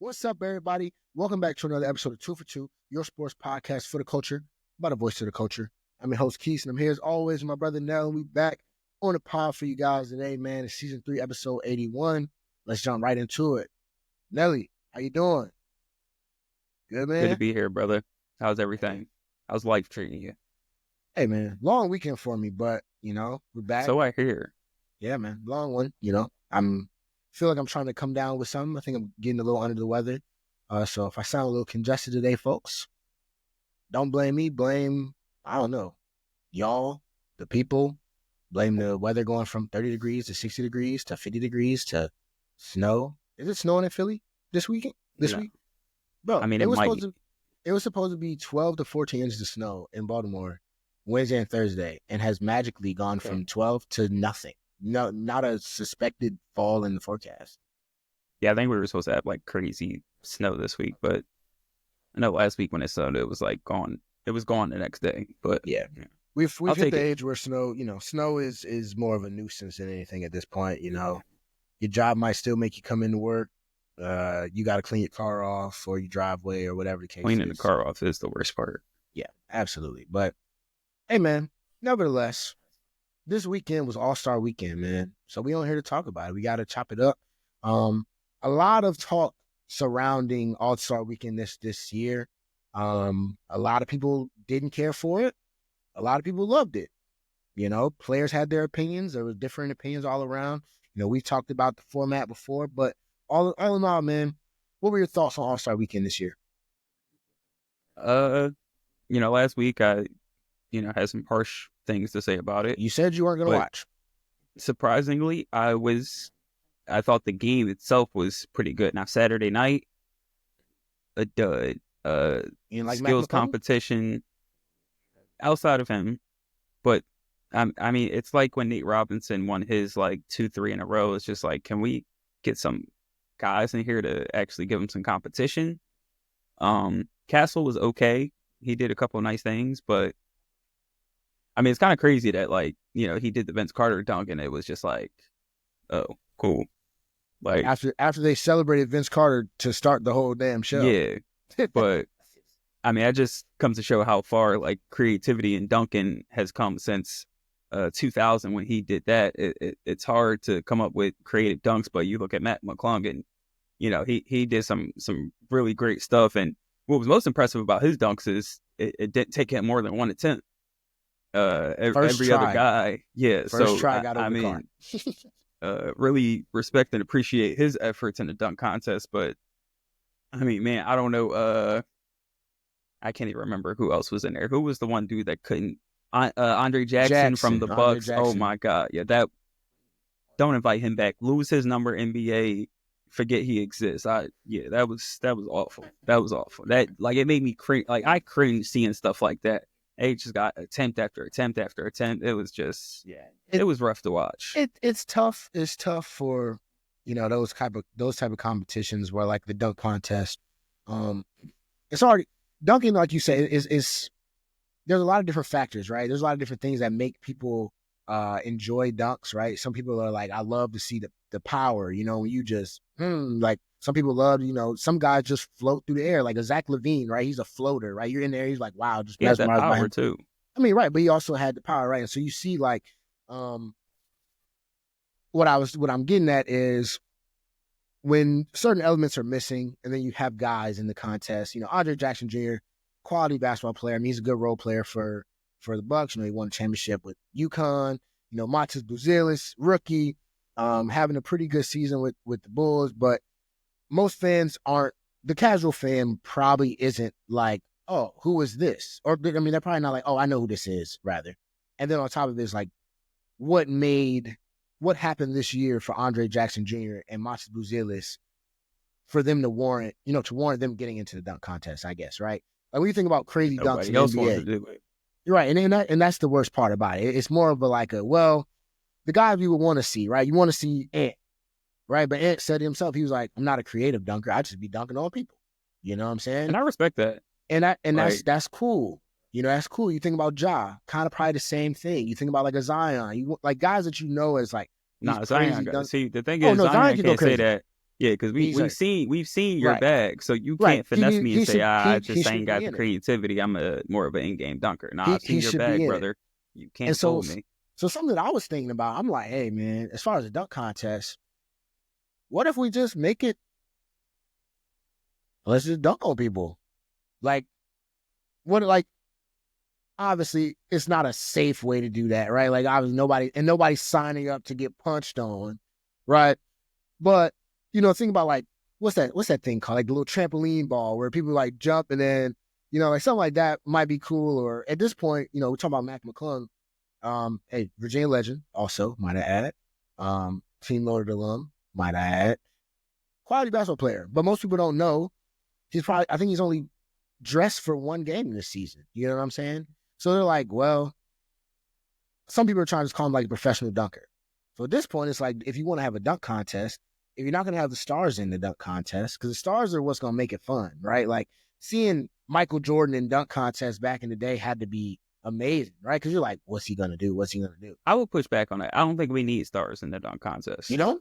What's up, everybody? Welcome back to another episode of Two for Two, your sports podcast for the culture, by the voice of the culture. I'm your host, Quis, and I'm here as always with my brother Nell, and we back on the pod for you guys today, man. It's season 3, episode 81. Let's jump right into it. Nelly, how you doing? Good, man? Good to be here, brother. How's everything? How's life treating you? Hey, man, long weekend for me, but, we're back. So I hear. Yeah, man, long one, feel like I'm trying to come down with something. I think I'm getting a little under the weather. So if I sound a little congested today, folks, don't blame me. Blame, I don't know, y'all, the people. Blame the weather going from 30 degrees to 60 degrees to 50 degrees to snow. Is it snowing in Philly this weekend? This week? Bro, I mean, it was supposed to be 12 to 14 inches of snow in Baltimore Wednesday and Thursday, and has magically gone from 12 to nothing. No, not a suspected fall in the forecast. Yeah, I think we were supposed to have like crazy snow this week, but I know last week when it snowed, it was like gone. It was gone the next day. But yeah. We've hit the age where snow is more of a nuisance than anything at this point. Your job might still make you come into work. You got to clean your car off or your driveway or whatever the case is. Cleaning the car off is the worst part. Yeah, absolutely. But hey, man, nevertheless, this weekend was All-Star Weekend, man. So we on here to talk about it. We got to chop it up. A lot of talk surrounding All-Star Weekend this year. A lot of people didn't care for it. A lot of people loved it. Players had their opinions. There were different opinions all around. We talked about the format before, but all in all, man, what were your thoughts on All-Star Weekend this year? Last week I, had some harsh things to say about it. You said you weren't going to watch. Surprisingly, I thought the game itself was pretty good. Now, Saturday night, a dud. Skills competition outside of him. But, I mean, it's like when Nate Robinson won his, 2-3 in a row. It's just like, can we get some guys in here to actually give him some competition? Castle was okay. He did a couple of nice things, but I mean, it's kind of crazy that, he did the Vince Carter dunk, and it was just like, oh, cool. Like after they celebrated Vince Carter to start the whole damn show. Yeah, but I mean, that just comes to show how far creativity in dunking has come since 2000 when he did that. It's hard to come up with creative dunks, but you look at Matt McClung, and he did some really great stuff. And what was most impressive about his dunks is it didn't take him more than one attempt. Every other guy, First try got over the card. Really respect and appreciate his efforts in the dunk contest, but I mean, man, I don't know. I can't even remember who else was in there. Who was the one dude that couldn't? Andre Jackson from the Bucks. Oh my God, yeah, that. Don't invite him back. Lose his number, NBA. Forget he exists. That was awful. That was awful. That it made me cringe. I cringe seeing stuff like that. They just got attempt after attempt after attempt. It was just, it was rough to watch. It's tough. It's tough for, those type of competitions where the dunk contest. It's already dunking, like you say, is there's a lot of different factors, right? There's a lot of different things that make people enjoy dunks, right? Some people are like, I love to see the power, when you just some people love, some guys just float through the air, like a Zach LaVine, right? He's a floater, right? You're in there, he's like, wow, just mesmerized by him too. I mean, right, but he also had the power, right? And so you see, what I'm getting at is when certain elements are missing, and then you have guys in the contest. Andre Jackson Jr., quality basketball player. I mean, he's a good role player for the Bucks. He won a championship with UConn. Matas Buzelis, rookie, having a pretty good season with the Bulls, but most fans aren't. The casual fan probably isn't like, oh, who is this? Or, I mean, they're probably not like, oh, I know who this is, rather. And then on top of this, what happened this year for Andre Jackson Jr. and Matas Buzelis for them to warrant them getting into the dunk contest, I guess, right? When you think about crazy dunks in the NBA, you're right, and that's the worst part about it. It's more of the guys you would want to see, right? You want to see Ant, right? But Ant said himself, he was like, I'm not a creative dunker. I just be dunking on people. You know what I'm saying? And I respect that. And that's cool. That's cool. You think about Ja, kind of probably the same thing. You think about a Zion, guys that as Zion. See, the thing is, Zion can't say that. Yeah, because we've seen your right, bag, so you right. can't finesse me and say, I He just should ain't be got the in it. creativity. I'm more of an in-game dunker. Nah, I've He seen your should be bag, in it. brother. You And can't so fool me. something that I was thinking about, I'm like, hey man, as far as the dunk contest, what if we just make it? Let's just dunk on people. Like what? Like obviously, it's not a safe way to do that, right? Like obviously nobody's signing up to get punched on, right? But think about like what's that thing called? Like the little trampoline ball where people like jump and then like something like that might be cool. Or at this point, we're talking about Mac McClung. Hey, Virginia legend, also might I add. Team Loaded alum, might I add. Quality basketball player, but most people don't know. I think he's only dressed for one game this season. You know what I'm saying? So they're like, well, some people are trying to call him like a professional dunker. So at this point, it's like if you want to have a dunk contest, if you're not going to have the stars in the dunk contest, because the stars are what's going to make it fun, right? Like seeing Michael Jordan in dunk contests back in the day had to be amazing, right? Because you're like, what's he going to do? What's he going to do? I will push back on that. I don't think we need stars in the dunk contest. You know?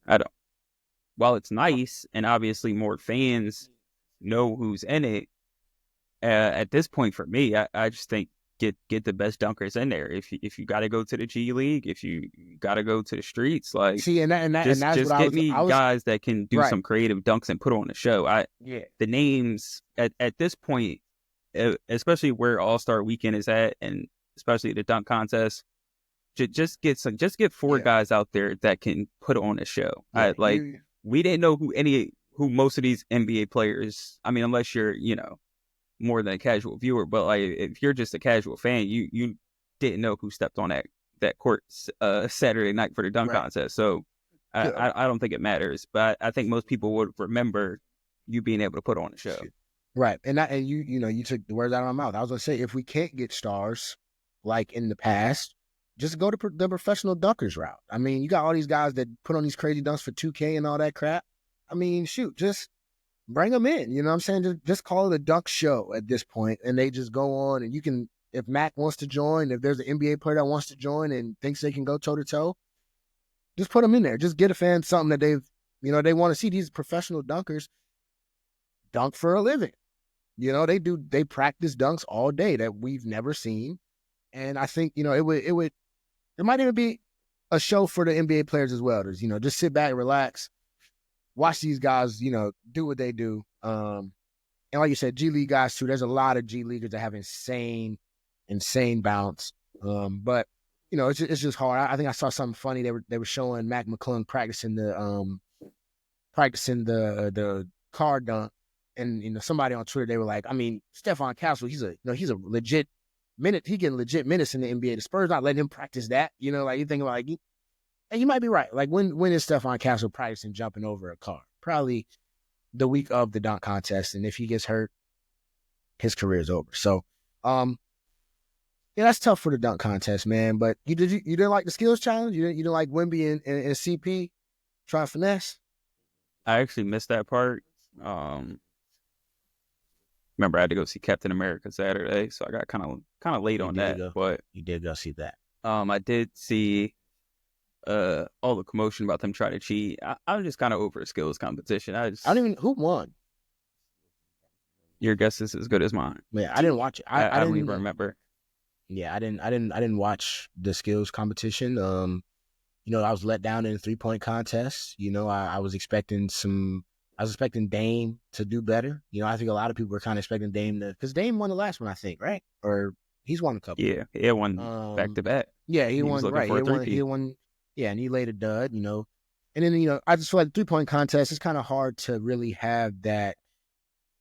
I don't. While it's nice and obviously more fans know who's in it, at this point for me, I just think get the best dunkers in there. If you got to go to the G League, if you got to go to the streets, like see, and that's just what get me I was guys that can do right. some creative dunks and put on the show. The names at this point, especially where All-Star Weekend is at, and especially the dunk contest, just get four guys out there that can put on a show. We didn't know who most of these NBA players. I mean, unless you're more than a casual viewer, but like if you're just a casual fan, you didn't know who stepped on that court Saturday night for the dunk contest. So I don't think it matters, but I think most people would remember you being able to put on a show. Right. And you took the words out of my mouth. I was gonna say, if we can't get stars like in the past, just go to the professional dunkers route. I mean, you got all these guys that put on these crazy dunks for 2K and all that crap. I mean, shoot, just bring them in. You know what I'm saying? Just call it a dunk show at this point, and they just go on. And you can, if Mac wants to join, if there's an NBA player that wants to join and thinks they can go toe to toe, just put them in there. Just get a fan something that they want to see. These professional dunkers dunk for a living. They practice dunks all day that we've never seen. And I think, it might even be a show for the NBA players as well. Just sit back and relax, watch these guys, do what they do. And like you said, G League guys too. There's a lot of G Leaguers that have insane bounce. But it's just hard. I think I saw something funny. They were showing Mac McClung practicing the card dunk, and somebody on Twitter, they were like, I mean, Stephon Castle, he's a legit minute. He getting legit minutes in the NBA. The Spurs not letting him practice that. Like you think about and you might be right. Like when is Stephon Castle practicing jumping over a car? Probably the week of the dunk contest. And if he gets hurt, his career is over. So, that's tough for the dunk contest, man. But you didn't like the skills challenge? You didn't like Wemby and CP trying finesse? I actually missed that part. Remember, I had to go see Captain America Saturday, so I got kind of late on that. But you did go see that. I did see all the commotion about them trying to cheat. I'm just kind of over a skills competition. I don't even who won. Your guess is as good as mine. Yeah, I didn't watch it. I don't even remember. Yeah, I didn't watch the skills competition. I was let down in the 3-point contest. I was expecting Dame to do better. I think a lot of people were kind of expecting Dame because Dame won the last one, I think, right? Or he's won a couple. Yeah, he won back to back. Yeah, he won. Right, he won. Yeah, and he laid a dud. And then I just feel like the 3-point contest is kind of hard to really have that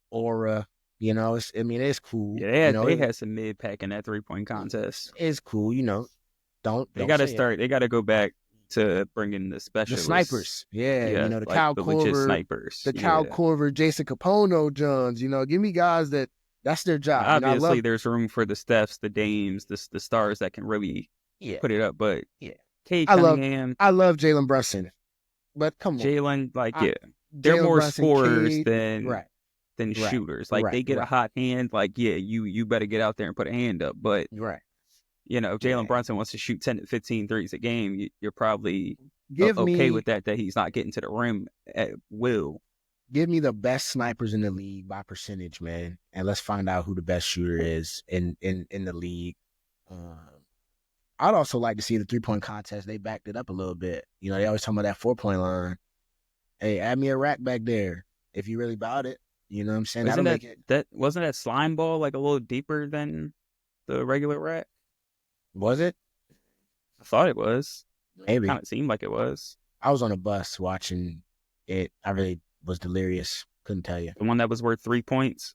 aura. It's cool. Yeah, they had some mid pack in that 3-point contest. It's cool. They got to start. They got to go back to bringing the specialists. The snipers. Yeah, the like Kyle the Korver, legit snipers. The Kyle Korver, Jason Capono, Johns. Give me guys that's their job. Obviously, there's room for the Stephs, the Dames, the stars that can really put it up. But Cade Cunningham, I love Jalen Brunson, but come on, Jalen, they're more scorers than shooters. Like they get a hot hand, you better get out there and put a hand up. But if Jalen Brunson wants to shoot 10 to 15 threes a game, you're probably Give okay me with that he's not getting to the rim at will. Give me the best snipers in the league by percentage, man, and let's find out who the best shooter is in the league. Um, I'd also like to see the 3-point contest. They backed it up a little bit. You know, they always talk about that 4-point line. Hey, add me a rack back there if you really about it. You know what I'm saying? Isn't That'll make it. wasn't that slime ball like a little deeper than the regular rack? Was it? I thought it was. Maybe. Kind of seemed like it was. I was on a bus watching it. I really was delirious. Couldn't tell you. The one that was worth 3 points.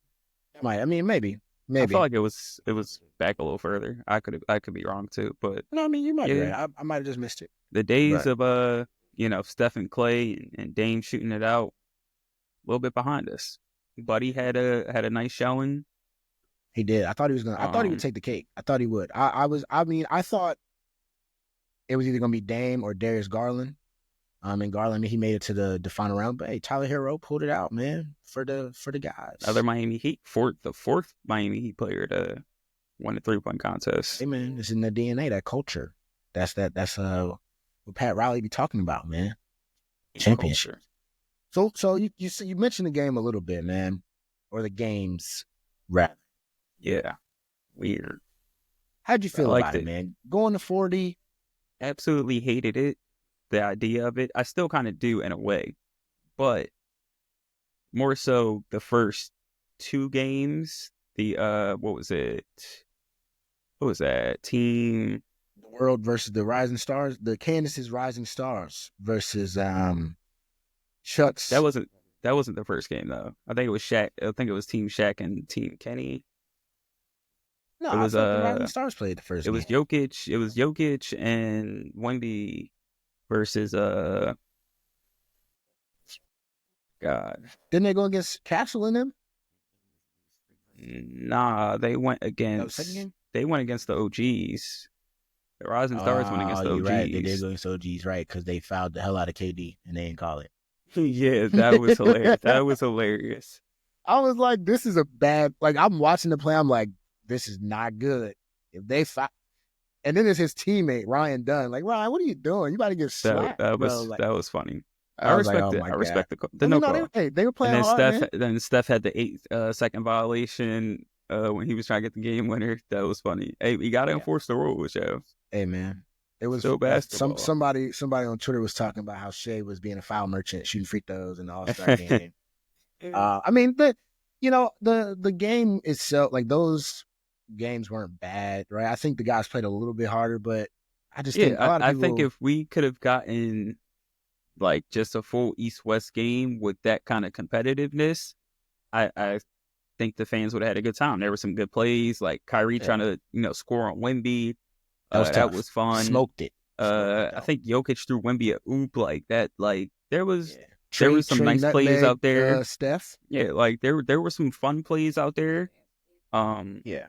I mean, maybe. I felt like it was back a little further. I could be wrong too, but no, I mean you might be right. I might have just missed it. The days of Steph and Clay and Dame shooting it out, a little bit behind us. Buddy had a nice showing. He did. I thought he was gonna. I thought he would take the cake. I thought he would. I thought it was either gonna be Dame or Darius Garland. And Garland, he made it to the final round. But hey, Tyler Hero pulled it out, man, for the guys. Other Miami Heat, the fourth Miami Heat player to win the 3-point contest. Hey man, it's in the DNA, that culture. That's what Pat Riley be talking about, man. Championship. So you mentioned the game a little bit, man, or the games, rather. Yeah, weird. How'd you feel about it, man? Going to 40. Absolutely hated it. The idea of it, I still kind of do in a way, but more so the first 2 games. The what was it? What was that team? The World versus the Rising Stars. The Candace's Rising Stars versus Chuck's. That wasn't the first game though. I think it was Shaq. I think it was Team Shaq and Team Kenny. No, it was the Rising Stars played the first. It was Jokic. It was Jokic and Wemby versus God. Didn't they go against Castle and them? Nah, they went against. They went against the OGs. The Rising Stars went against the OGs. Right. They did go against OGs, right? Because they fouled the hell out of KD and they didn't call it. Yeah, that was hilarious. That was hilarious. I was like, this is a bad. Like, I'm watching the play. I'm like, this is not good. If they foul. And then there's his teammate, Ryan Dunn. Like, Ryan, what are you doing? You about to get slapped. That was funny. I respect it. I respect the no call. They were playing and then hard, Then Steph had the 8-second violation when he was trying to get the game winner. That was funny. Hey, we got to enforce the rules, yo. Hey, man. It was so basketball. Somebody on Twitter was talking about how Shea was being a foul merchant, shooting free throws in the All-Star game. I mean, the game itself, like those games weren't bad, right? I think the guys played a little bit harder, but I just think a lot of people... I think if we could have gotten like just a full East-West game with that kind of competitiveness, I think the fans would have had a good time. There were some good plays, like Kyrie trying to score on Wemby. That was fun. Smoked it. I think Jokic threw Wemby a oop like that. Like there was some nice plays out there. Steph. Yeah, like there were some fun plays out there. Yeah.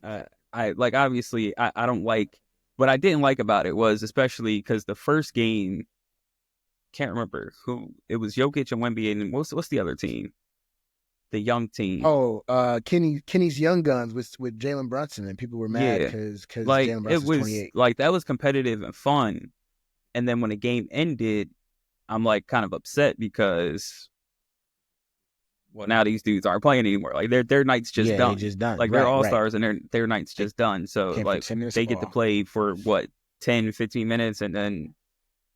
I like obviously I don't like what I didn't like about it was especially because the first game, can't remember who it was. Jokic and Wemby and what's the other team? The young team. Oh, Kenny's Young Guns with Jalen Brunson, and people were mad because like Jalen Brunson's 28. Like that was competitive and fun, and then when the game ended, I'm like kind of upset because now these dudes aren't playing anymore. Like their night's just done. They just done. Like they're all stars and their night's just done. So like they get to play for 10, 15 minutes, and then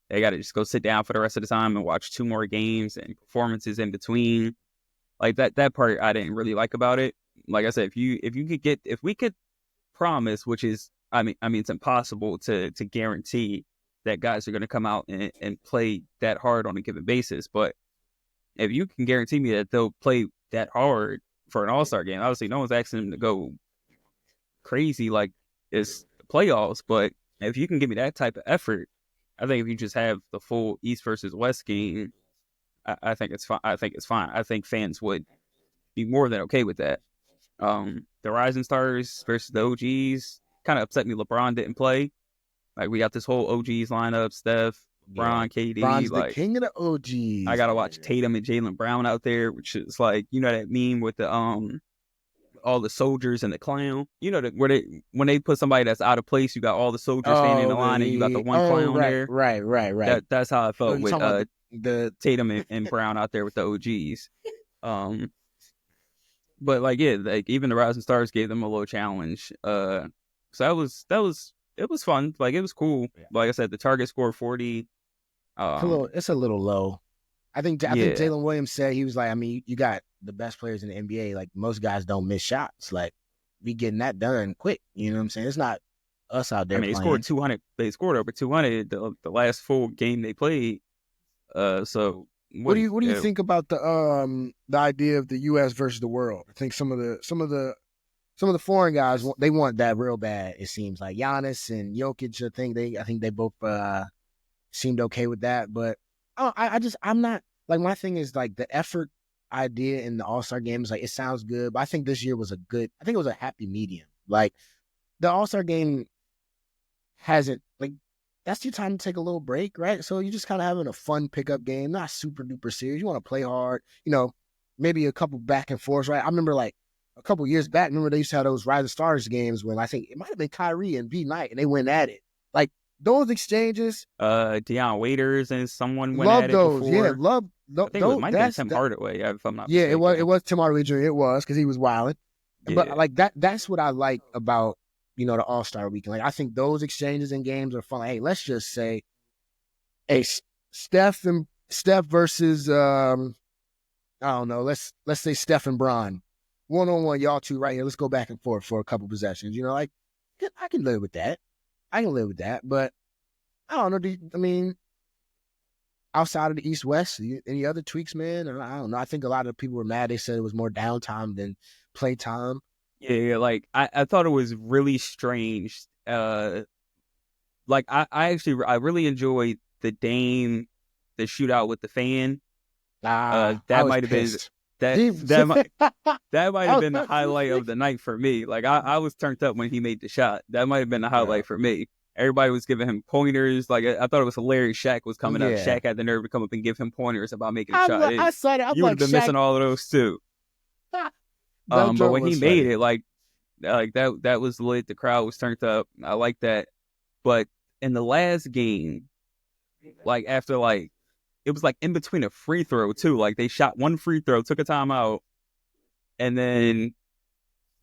they got to just go sit down for the rest of the time and watch 2 more games and performances in between. Like that part I didn't really like about it. Like I said, if we could promise, which is I mean it's impossible to guarantee that guys are going to come out and play that hard on a given basis, but if you can guarantee me that they'll play that hard for an All-Star game, obviously no one's asking them to go crazy like it's the playoffs, but if you can give me that type of effort, I think if you just have the full East versus West game, I think it's fine. I think fans would be more than okay with that. The Rising Stars versus the OGs kind of upset me. LeBron didn't play. Like we got this whole OGs lineup: Steph, LeBron, KD. LeBron's like the king of the OGs. I gotta watch Tatum and Jaylen Brown out there, which is like that meme with the all the soldiers and the clown. You know, when they put somebody that's out of place, you got all the soldiers standing in the line, and you got the one clown there. Right. That's how I felt with the Tatum and Brown out there with the OGs. But like even the Rising Stars gave them a little challenge. So it was fun. Like it was cool. Yeah. Like I said, the target score 40. It's a little low. I think Jalen Williams said, he was like, I mean, you got the best players in the NBA. Like most guys don't miss shots. Like we getting that done quick. You know what I'm saying? It's not us out there. I mean, they scored 200. They scored over 200 the last full game they played. So what do you think about the idea of the U.S. versus the world? I think some of the foreign guys, they want that real bad. It seems like Giannis and Jokic. I think they both seemed okay with that. But I'm not, like, my thing is like the effort idea in the All-Star game is like, it sounds good, but I think this year was I think it was a happy medium. Like the All-Star game hasn't, like, that's your time to take a little break, right? So you're just kind of having a fun pickup game, not super duper serious. You want to play hard, maybe a couple back and forth, right? I remember like a couple years back, they used to have those Rising Stars games when I think it might have been Kyrie and B Knight, and they went at it. Like those exchanges. Deion Waiters and someone went at it before. Yeah, love those. I think it might have been Tim Hardaway, if I'm not mistaken. Yeah, it was Tim Hardaway Jr. It was, because he was wilding. Yeah. But like that's what I like about the All-Star Weekend. Like I think those exchanges in games are fun. Like, hey, let's just say, Steph versus I don't know. Let's say Steph and Bron, 1-on-1, y'all two right here. Let's go back and forth for a couple possessions. Like I can live with that. But I don't know. Outside of the East-West, any other tweaks, man? I don't know. I think a lot of people were mad. They said it was more downtime than playtime. Yeah, like I thought it was really strange. Like I really enjoyed the shootout with the fan. That might have been that might have been the highlight of the night for me. Like I was turned up when he made the shot. That might have been the highlight for me. Everybody was giving him pointers. Like I thought it was hilarious. Shaq was coming up. Shaq had the nerve to come up and give him pointers about making a shot. I saw that. You would have been missing all of those too. But when he made it, like that was lit. The crowd was turned up. I like that. But in the last game, like after it was like in between a free throw too. Like they shot one free throw, took a timeout, and then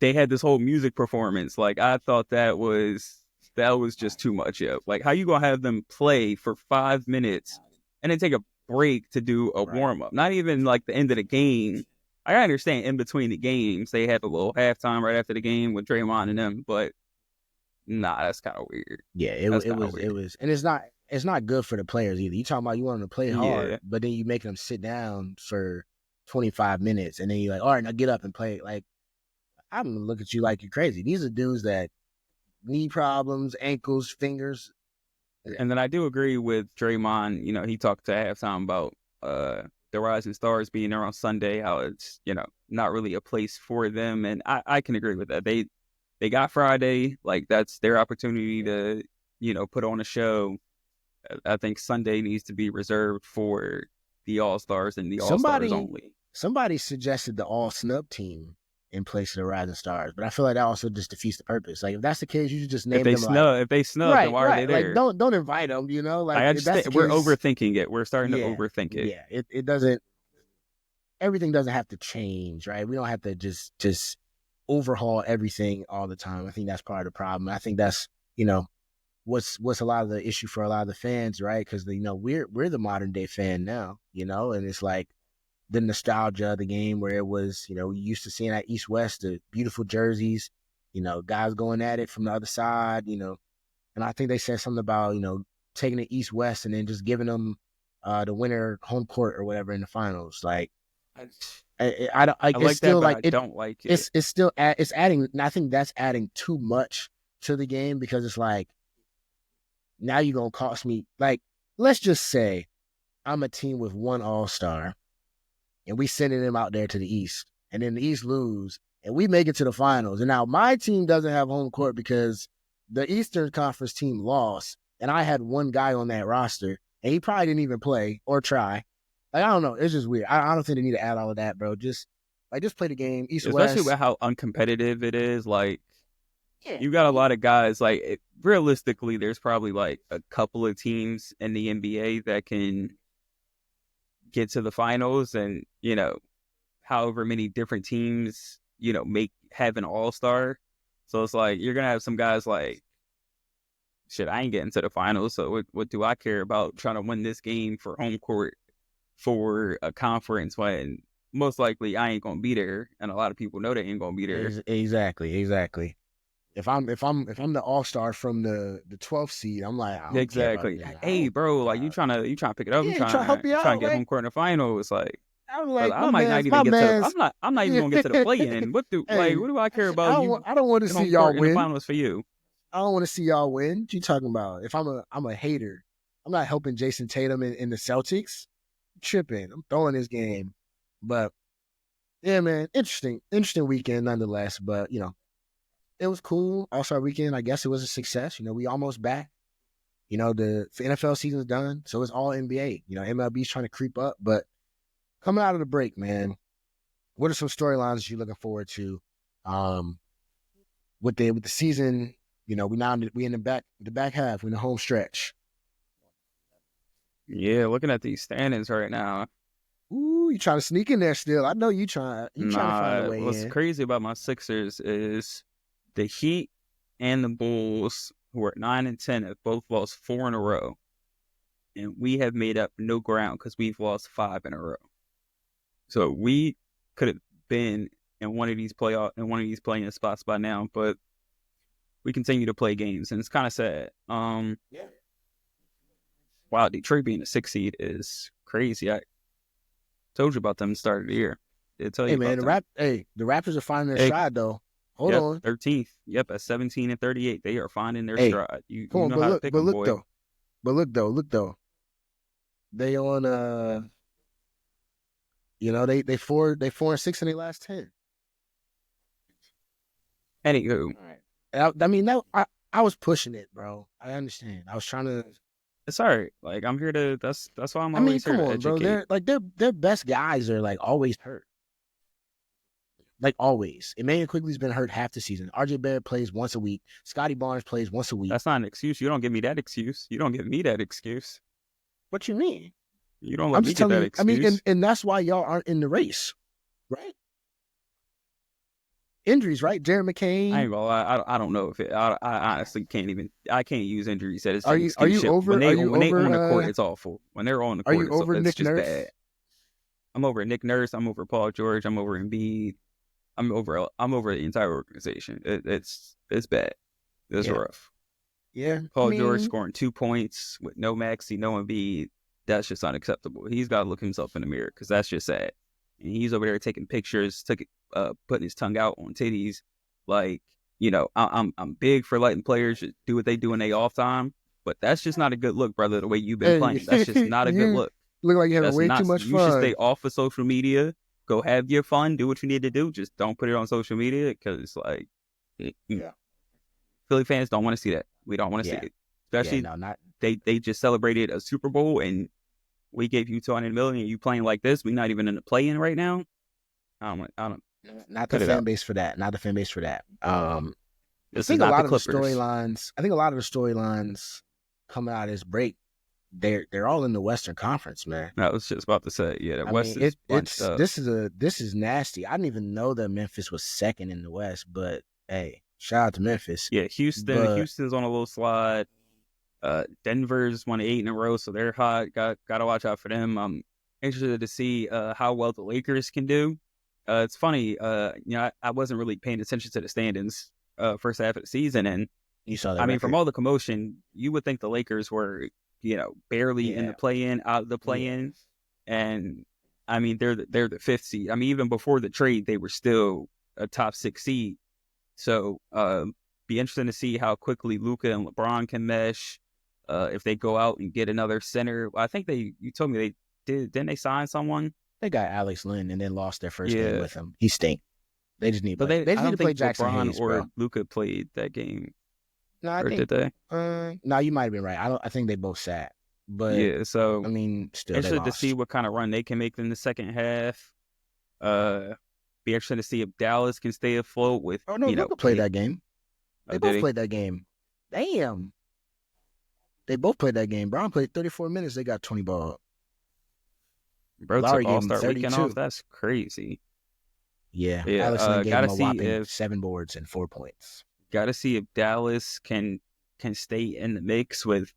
they had this whole music performance. Like I thought that was just too much. Yeah. Like how you gonna have them play for 5 minutes and then take a break to do a warm up? Not even like the end of the game. I understand in between the games they had a little halftime right after the game with Draymond and them, but nah, that's kind of weird. Yeah, it was, and it's not good for the players either. You talking about you want them to play hard, but then you make them sit down for 25 minutes, and then you're like, all right, now get up and play. Like I'm gonna look at you like you're crazy. These are dudes that knee problems, ankles, fingers. And then I do agree with Draymond. He talked to halftime about the Rising Stars being there on Sunday, how it's, not really a place for them. And I can agree with that. They got Friday, like that's their opportunity to, put on a show. I think Sunday needs to be reserved for the All-Stars and the All-Stars only. Somebody suggested the all-snub team in place of the Rising Stars, but I feel like that also just defeats the purpose. Like if that's the case, you should just name them. If they snub, then why are they there? Like don't invite them. Like I just think we're overthinking it. We're starting to overthink it. Yeah, it doesn't. Everything doesn't have to change, right? We don't have to just overhaul everything all the time. I think that's part of the problem. I think that's what's a lot of the issue for a lot of the fans, right? Because we're the modern day fan now, and it's like the nostalgia of the game where it was, we used to seeing that East-West, the beautiful jerseys, guys going at it from the other side, and I think they said something about, taking the East-West and then just giving them the winner home court or whatever in the finals. Like, I don't like it. It's adding, and I think that's adding too much to the game, because it's like, now you're going to cost me, like, let's just say I'm a team with one all-star, and we sending them out there to the East, and then the East lose, and we make it to the finals. And now my team doesn't have home court because the Eastern Conference team lost, and I had one guy on that roster, and he probably didn't even play or try. Like, I don't know. It's just weird. I don't think they need to add all of that, bro. Just Like, just play the game, East especially West. with how uncompetitive it is. Like, you got a lot of guys. Like, realistically, there's probably like a couple of teams in the NBA that can get to the finals, and however many different teams have an all-star. So it's like you're gonna have some guys like, shit, I ain't getting to the finals, so what do I care about trying to win this game for home court for a conference when most likely I ain't gonna be there, and a lot of people know they ain't gonna be there. Exactly. If I'm the all-star from the 12th seed, I'm like, I don't care about Exactly. this. Hey, bro, like you trying to pick it up, you Trying to help you trying to out, get right? home court in the final. It's like, I'm brother, like, I might not even my get to. man's. I'm not even gonna get to the play-in. What Hey, do I care about you? I don't want to see Home y'all court in the win. finals for you. I don't want to see y'all win. What you talking about? If I'm a hater, I'm not helping Jason Tatum in the Celtics. I'm tripping. I'm throwing this game. But yeah, man, interesting weekend nonetheless. But it was cool. All-Star weekend, I guess it was a success. We almost back. The NFL season's done, so it's all NBA. MLB's trying to creep up, but coming out of the break, man, what are some storylines you're looking forward to? With the season, we in the back half, we're in the home stretch. Yeah, looking at these standings right now. Ooh, you trying to sneak in there still? I know you trying. You trying to find a way what's in. crazy about my Sixers is the Heat and the Bulls, who are 9 and 10, have both lost 4 in a row, and we have made up no ground because we've lost 5 in a row. So we could have been in one of these playing spots by now, but we continue to play games, and it's kind of sad. Yeah. Wow, Detroit being a 6 seed is crazy. I told you about them at the start of the year. Did tell you Man, about the Raptors are finding their stride though. Hold on. 13th. Yep, at 17 and 38, they are finding their stride. You Come on, know how to pick them, boy. Look though. They on they 4-6 in their last 10. Anywho, I mean I was pushing it, bro. I understand. I was trying to. It's all right. Like, I'm here to. That's why I'm always come here to on, educate. bro. Their best guys are like always hurt. Like always. Emmanuel Quigley's been hurt half the season. RJ Barrett plays once a week. Scotty Barnes plays once a week. That's not an excuse. You don't give me that excuse. You don't give me that excuse. What you mean? You don't let me get that excuse. I mean, and that's why y'all aren't in the race, right? Injuries, right? Jared McCain. I ain't gonna lie. I don't know if it. I honestly can't even. I can't use injuries as an excuse. Are you over? When they over, on the court, it's awful. When they're on the court, it's just Nurse? bad. I'm over Nick Nurse. I'm over Paul George. I'm over Embiid. I'm over the entire organization. It's bad. It's rough. Yeah. Paul George scoring 2 points with no Maxey, no Embiid. That's just unacceptable. He's got to look himself in the mirror because that's just sad. And he's over there taking pictures, putting his tongue out on titties. Like, I'm big for letting players do what they do in their off time, but that's just not a good look, brother. The way you've been playing, that's just not a good look. Look like you're having way too much fun. You should stay off of social media. Go have your fun. Do what you need to do. Just don't put it on social media because, like, Philly fans don't want to see that. We don't want to see it. Especially they just celebrated a Super Bowl and we gave you $200 million. You playing like this? We're not even in the play-in right now. I don't. Not the fan base for that. Not the fan base for that. I think a lot of the storylines coming out of this break, they're all in the Western Conference, man. I was just about to say, the West is this is nasty. I didn't even know that Memphis was second in the West, but hey, shout out to Memphis. Yeah, Houston's on a little slide. Denver's won 8 in a row, so they're hot. Got to watch out for them. I'm interested to see how well the Lakers can do. It's funny, I wasn't really paying attention to the standings first half of the season, and you saw that. I mean, from all the commotion, you would think the Lakers were barely in the play-in, out of the play-in, and I mean they're the 5th seed. I mean, even before the trade, they were still a top 6 seed. So be interesting to see how quickly Luka and LeBron can mesh. If they go out and get another center, I think you told me didn't they sign someone? They got Alex Len and then lost their first game with him. He stink. They just need. They just need to play Jackson LeBron Hayes, or Luka played that game. No, I think, did they? No, you might have been right. I think they both sat. But yeah, so I mean, still, interested to see what kind of run they can make in the second half. Be Be interesting to see if Dallas can stay afloat with. Oh no, Luka played that game. They both played that game. Damn. They both played that game. Brown played 34 minutes. They got 20 ball. Bro took All-Star weekend off. That's crazy. Yeah. Allison gave him a whopping 7 boards and 4 points. Got to see if Dallas can stay in the mix with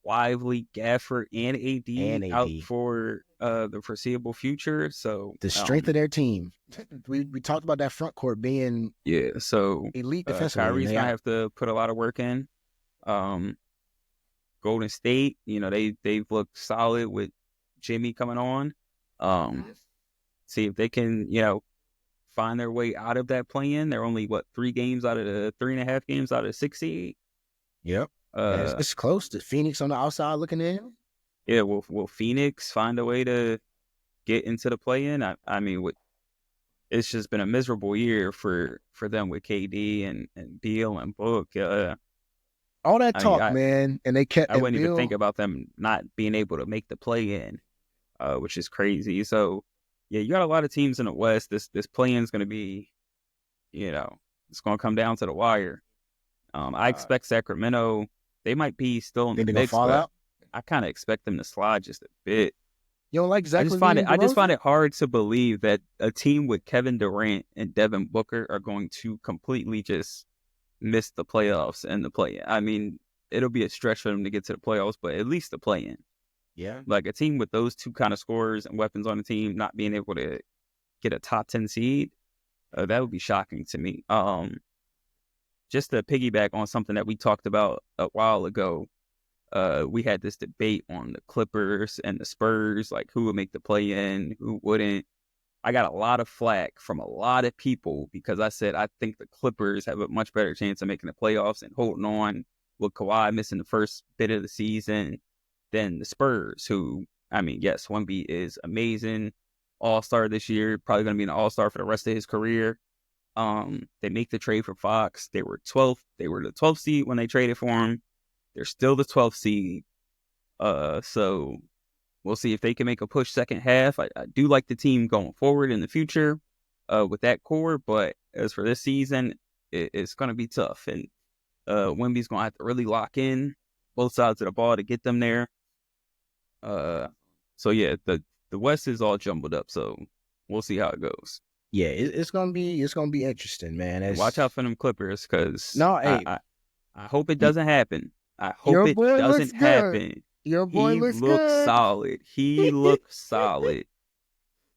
Lively, Gafford, and AD out for the foreseeable future. So the strength of their team. We talked about that front court being so elite defensively. Kyrie's gonna have to put a lot of work in. Golden State, they've looked solid with Jimmy coming on. See if they can, find their way out of that play-in. They're only 3.5 games out of the 6 seed. Yep. It's close to Phoenix on the outside looking in. Yeah, will Phoenix find a way to get into the play-in? I mean, it's just been a miserable year for them with KD and Beal and Book. All that talk, man, and they kept. I wouldn't even think about them not being able to make the play-in, which is crazy. So, yeah, you got a lot of teams in the West. This play-in is going to be, it's going to come down to the wire. I expect Sacramento. They might be still in the mix, but I kind of expect them to slide just a bit. You don't like Zach? I just find it hard to believe that a team with Kevin Durant and Devin Booker are going to completely just miss the playoffs and the play-in. I mean, it'll be a stretch for them to get to the playoffs, but at least the play-in. Yeah. Like a team with those two kind of scorers and weapons on the team not being able to get a top 10 seed, that would be shocking to me. Just to piggyback on something that we talked about a while ago, we had this debate on the Clippers and the Spurs, like who would make the play-in, who wouldn't. I got a lot of flack from a lot of people because I said I think the Clippers have a much better chance of making the playoffs and holding on with Kawhi missing the first bit of the season than the Spurs, who, I mean, yes, Wemby is amazing, all-star this year, probably going to be an all-star for the rest of his career. They make the trade for Fox. They were 12th. They were the 12th seed when they traded for him. They're still the 12th seed. So we'll see if they can make a push second half. I do like the team going forward in the future with that core, but as for this season, it's going to be tough. And Wemby's going to have to really lock in both sides of the ball to get them there. So yeah, the West is all jumbled up. So we'll see how it goes. Yeah, it's gonna be interesting, man. Watch out for them Clippers, because I hope it doesn't happen. I hope it doesn't happen. Your boy looks solid. He looks solid.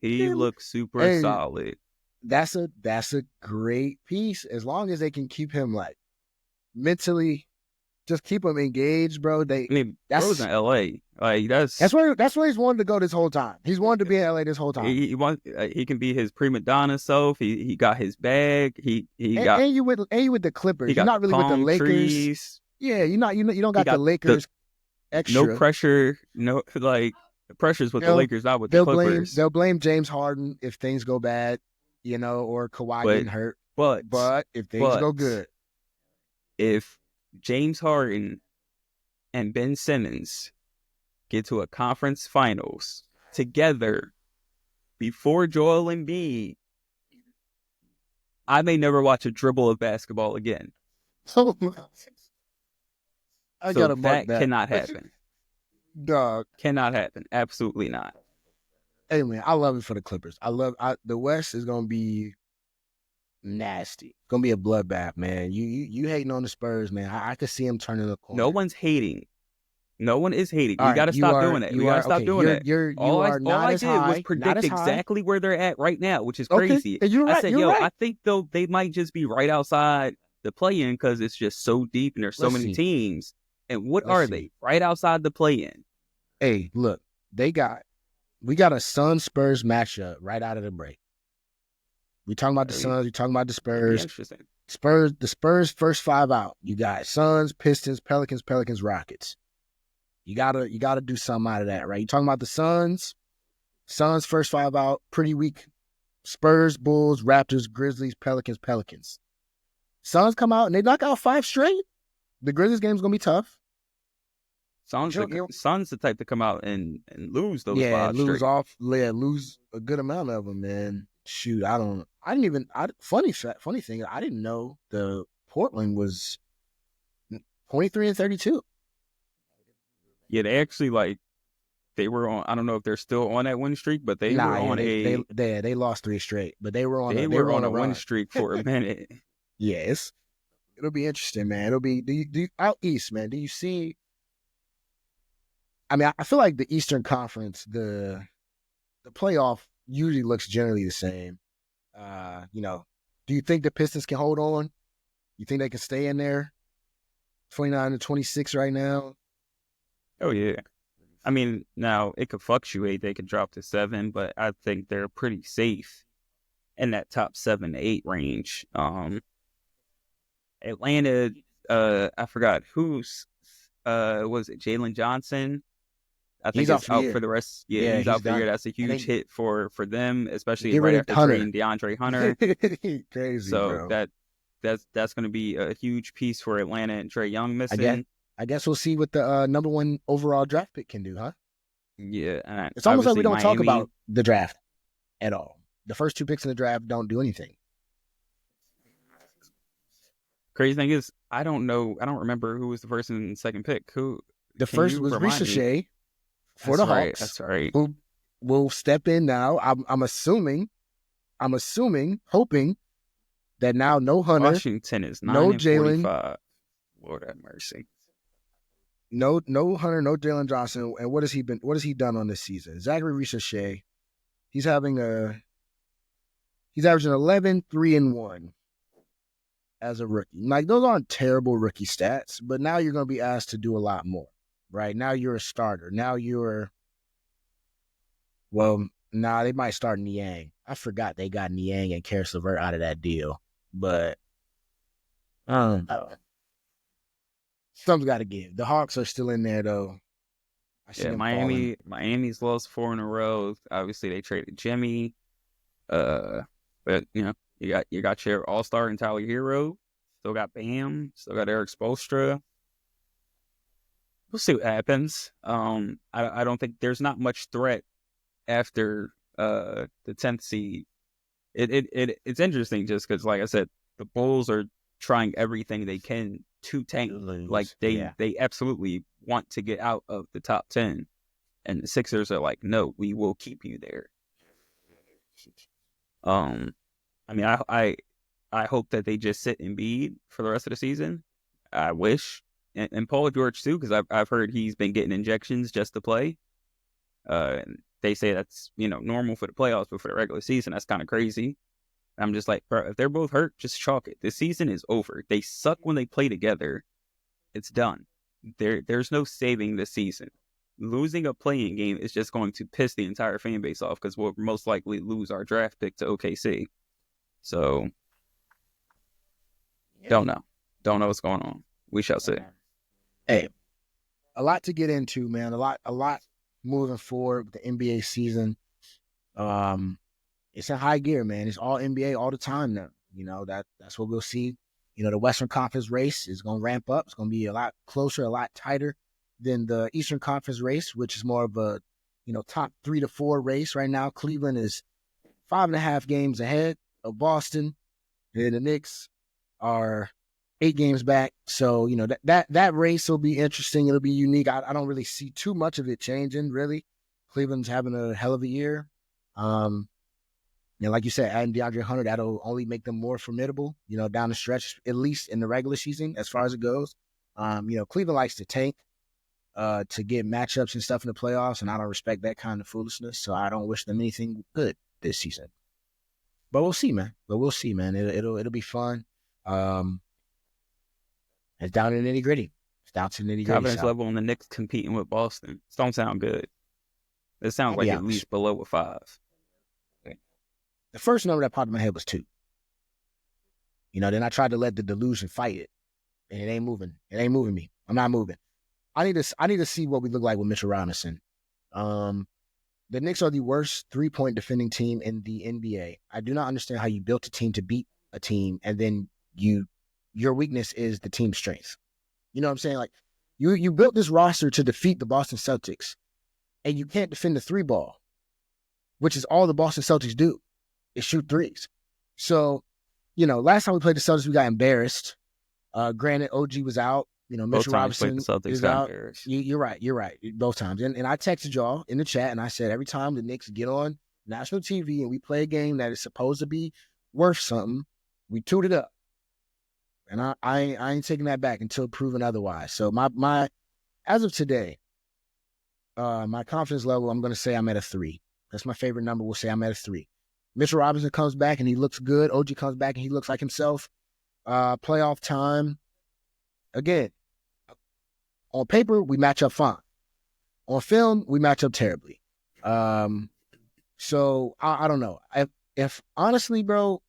He looks super solid. That's a great piece. As long as they can keep him like mentally, just keep him engaged, bro. Bro's in LA. Like that's where he's wanted to go this whole time. He's wanted to be in LA this whole time. He can be his prima donna self. He got his bag. And you with the Clippers. You're not really with the Lakers. Trees. Yeah, you don't got the Lakers extra. No pressure. No, like the pressure's with the Lakers, not with the Clippers. They'll blame James Harden if things go bad, or Kawhi getting hurt. But if things go good, if James Harden and Ben Simmons get to a conference finals together before Joel Embiid, I may never watch a dribble of basketball again. So gotta mark that. Cannot happen. Dog. Cannot happen. Absolutely not. Hey man, I love it for the Clippers. The West is gonna be nasty. It's gonna be a bloodbath, man. You hating on the Spurs, man. I could see him turning the corner. No one's hating. No one is hating. You got to stop doing it. You got to stop doing it. All I did was predict exactly where they're at right now, which is crazy. Okay. You're right. I said, I think they might just be right outside the play-in because it's just so deep and there's so many teams. And what are they? Right outside the play-in. Hey, look, we got a Suns-Spurs matchup right out of the break. We talking about the Suns. We talking about the Spurs. Interesting. The Spurs first 5 out. You got Suns, Pistons, Pelicans, Rockets. You gotta do something out of that, right? You talking about the Suns first 5 out, pretty weak. Spurs, Bulls, Raptors, Grizzlies, Pelicans. Suns come out and they knock out 5 straight. The Grizzlies game's gonna be tough. Suns the type to come out and lose those 5 straight. Lose a good amount of them, man. Shoot, funny thing, I didn't know the Portland was 23-32. Yeah, they actually they were on. I don't know if they're still on that win streak, but they Nah, were yeah, on they lost 3 straight, but they were they were on a a win run. streak for a minute. Yeah, it'll be interesting, man. It'll be do you out east, man. Do you see? I mean, I feel like the Eastern Conference, the playoff usually looks generally the same. Do you think the Pistons can hold on? You think they can stay in there? 29-26 right now. Oh yeah. I mean, now it could fluctuate. They could drop to 7, but I think they're pretty safe in that top 7 to 8 range. Atlanta, I forgot who's was it Jalen Johnson? I think He's is out for the out year. for the rest. Yeah, Yeah, he's he's out for the year. done. That's a huge hit for them, especially Get rid right of after Hunter. trading DeAndre Hunter. Crazy, So bro. that's going to be a huge piece for Atlanta and Trae Young missing. I guess we'll see what the number 1 overall draft pick can do, huh? Yeah, and It's almost like we don't talk Miami, about the draft at all. The first 2 picks in the draft don't do anything. Crazy thing is, I don't know. I don't remember who was the first and second pick. Who? The Can first you was remind me? Ricochet for the Hawks. That's right. Who will step in now? I'm assuming, hoping that now no Hunter, Washington is 9 no and Jalen, 45. Lord have mercy. no Hunter, no Jalen Johnson. And what has he done on this season? Zachary Ricochet, he's averaging 11, 3 and 1 as a rookie. Like, those aren't terrible rookie stats, but now you're going to be asked to do a lot more, right? Now you're a starter. Now they might start Niang. I forgot they got Niang and Karis LeVert out of that deal, but something's got to give. The Hawks are still in there, though. I see them falling. Miami's lost 4 in a row. Obviously, they traded Jimmy. But you got your all-star and Tyler Hero. Still got Bam. Still got Eric Spoelstra. We'll see what happens. I don't think there's not much threat after the 10th seed. It's interesting just because, like I said, the Bulls are trying everything they can to tank. Like they absolutely want to get out of the top 10, and the Sixers are like, no, we will keep you there. I mean, I hope that they just sit Embiid for the rest of the season. I wish, and Paul George too, because I've heard he's been getting injections just to play. They say that's normal for the playoffs, but for the regular season, that's kind of crazy. I'm just like, bro, if they're both hurt, just chalk it. The season is over. They suck when they play together. It's done. There's no saving the season. Losing a playing game is just going to piss the entire fan base off because we'll most likely lose our draft pick to OKC. So, don't know what's going on. We shall see. Hey, a lot to get into, man. A lot moving forward with the NBA season. It's in high gear, man. It's all NBA all the time now. That's what we'll see. The Western Conference race is going to ramp up. It's going to be a lot closer, a lot tighter than the Eastern Conference race, which is more of a, top 3 to 4 race right now. Cleveland is 5.5 games ahead of Boston, and the Knicks are 8 games back. So, that race will be interesting. It'll be unique. I don't really see too much of it changing, really. Cleveland's having a hell of a year. Like you said, adding DeAndre Hunter, that'll only make them more formidable, down the stretch, at least in the regular season, as far as it goes. Cleveland likes to tank to get matchups and stuff in the playoffs, and I don't respect that kind of foolishness, so I don't wish them anything good this season. But we'll see, man. It'll be fun. It's down to the nitty gritty. It's down to the nitty gritty. Confidence level on the Knicks competing with Boston. This don't sound good. It sounds like at least below a 5. The first number that popped in my head was 2. Then I tried to let the delusion fight it, and it ain't moving. It ain't moving me. I'm not moving. I need to see what we look like with Mitchell Robinson. The Knicks are the worst 3-point defending team in the NBA. I do not understand how you built a team to beat a team, and then your weakness is the team's strength. You know what I'm saying? Like, you built this roster to defeat the Boston Celtics, and you can't defend the 3 ball, which is all the Boston Celtics do. is shoot threes. So, last time we played the Celtics, we got embarrassed. Granted, OG was out. Mitchell Robinson is out. You're right. Both times. And I texted y'all in the chat, and I said every time the Knicks get on national TV and we play a game that is supposed to be worth something, we toot it up. And I ain't taking that back until proven otherwise. So my as of today, my confidence level, I'm going to say I'm at a 3. That's my favorite number. We'll say I'm at a 3. Mitchell Robinson comes back and he looks good. OG comes back and he looks like himself. Playoff time. Again, on paper, we match up fine. On film, we match up terribly. So I don't know. If honestly, bro,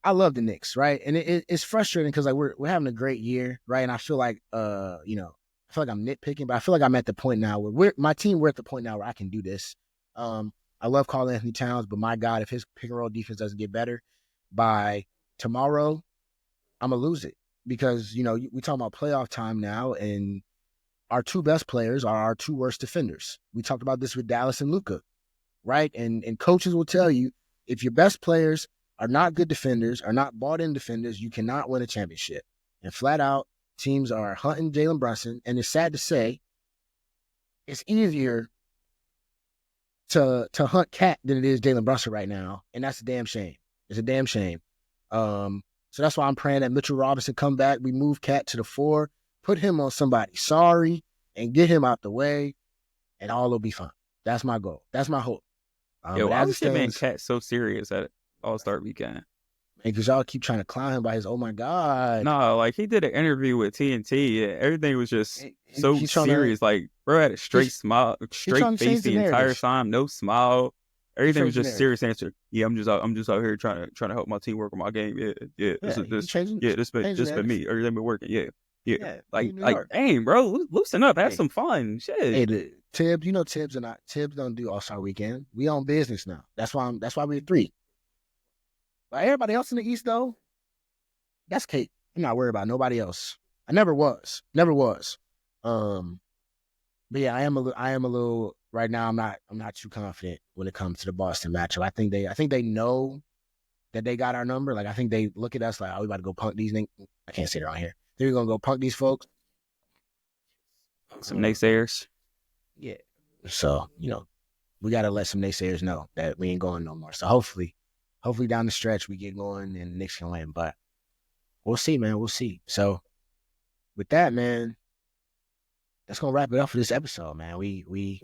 I love the Knicks, right? And it's frustrating because like we're having a great year, right? And I feel like I feel like I'm nitpicking, but I feel like I'm at the point now where we're at the point now where I can do this. I love Karl Anthony Towns, but my God, if his pick and roll defense doesn't get better by tomorrow, I'm gonna lose it. Because, we talk about playoff time now, and our 2 best players are our 2 worst defenders. We talked about this with Dallas and Luka, right? And coaches will tell you, if your best players are not good defenders, are not bought-in defenders, you cannot win a championship. And flat out, teams are hunting Jalen Brunson, and it's sad to say, it's easier to hunt Cat than it is Jalen Brunson right now, and that's a damn shame. It's a damn shame. So that's why I'm praying that Mitchell Robinson come back. We move Cat to the 4, put him on somebody sorry, and get him out the way, and all will be fine. That's my goal. That's my hope. Why was your man Cat so serious at All-Star Weekend? Because y'all keep trying to clown him by his, oh my God. No, like he did an interview with TNT, and everything was just so serious. Like, bro had a straight smile, straight face the entire time, no smile. Everything was just serious answer. Yeah, I'm just out here trying to help my team work on my game. This been me. Everything been working. Yeah. Like, dang, bro, loosen up, have some fun. Shit. Hey, Tibbs, Tibbs don't do All-Star Weekend. We on business now. That's why we're 3. But everybody else in the East though, that's cake. I'm not worried about nobody else. I never was. But yeah, I am a little right now. I'm not too confident when it comes to the Boston matchup. I think they know that they got our number. Like I think they look at us like, oh, we about to go punk these things. I can't say it around here. They're gonna go punk these folks. Some naysayers. Yeah. So we gotta let some naysayers know that we ain't going no more. So hopefully down the stretch we get going and the Knicks can win. But we'll see, man. We'll see. So with that, man, that's gonna wrap it up for this episode, man. We're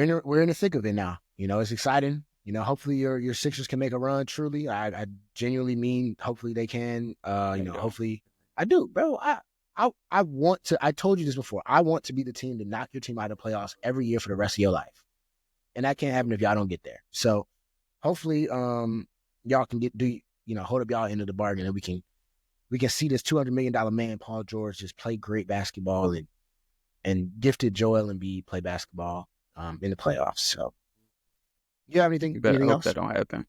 in the thick of it now. It's exciting. Hopefully your Sixers can make a run. Truly, I genuinely mean hopefully they can. Hopefully I do, bro. I want to. I told you this before. I want to be the team to knock your team out of the playoffs every year for the rest of your life, and that can't happen if y'all don't get there. So hopefully, y'all can hold up y'all end of the bargain, and we can see this $200 million man, Paul George, just play great basketball and gifted Joel Embiid play basketball in the playoffs. So, you have anything? You better anything hope else? that don't happen.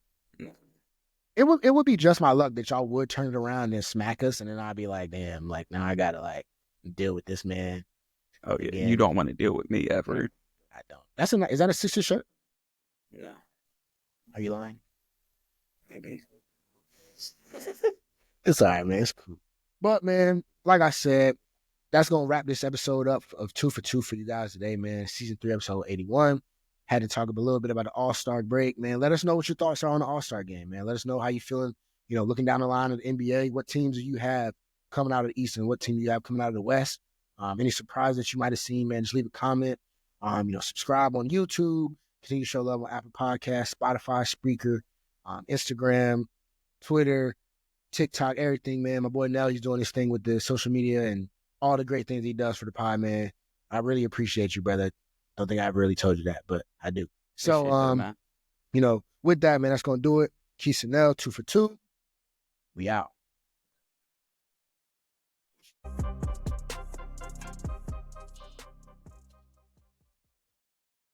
It would be just my luck that y'all would turn it around and smack us, and then I'd be like, damn, like now I gotta deal with this man. Oh yeah, again. You don't want to deal with me ever. I don't. Is that a Sixers shirt? Yeah. Are you lying? Maybe. It's all right, man. It's cool. But man, like I said, that's gonna wrap this episode up of 2 for 2 for you guys today, man. Season 3, episode 81. Had to talk a little bit about the All-Star break, man. Let us know what your thoughts are on the All-Star game, man. Let us know how you feeling, looking down the line of the NBA. What teams do you have coming out of the East and what team do you have coming out of the West? Any surprise that you might have seen, man, just leave a comment. Subscribe on YouTube. Continue to show love on Apple Podcasts, Spotify, Spreaker, Instagram, Twitter, TikTok, everything, man. My boy Nell, he's doing his thing with the social media and all the great things he does for the pod, man. I really appreciate you, brother. Don't think I ever really told you that, but I do. So, with that, man, that's going to do it. Quis and Nell, 2 for 2. We out.